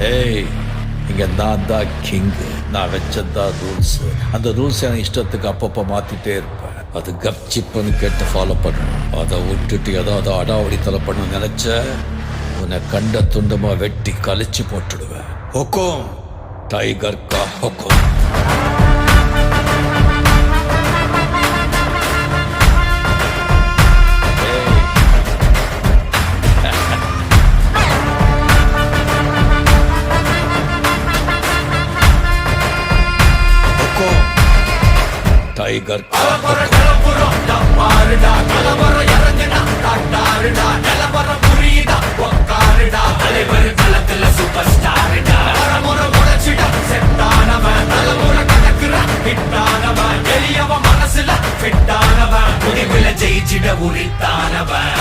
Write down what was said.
ஏய், இங்க நான் தான் கிங்கு. நான் வச்சதான் ரூல்ஸ். அந்த ரூல்ஸ் எனக்கு இஷ்டத்துக்கு அப்பப்போ மாத்திட்டே இருப்பேன். அது கப்சிப்புன்னு கேட்டு ஃபாலோ பண்ணணும். அதை விட்டுட்டு ஏதாவது அடாவடித்தலை பண்ண நினைச்ச உன்னை கண்ட துண்டமா வெட்டி கழிச்சு போட்டுடுவேன். ஹொக்கோம், டைகர் கா ஹொக்கோம். டைகர் மனசுல ஜெயிச்சிட உரித்தானவன்.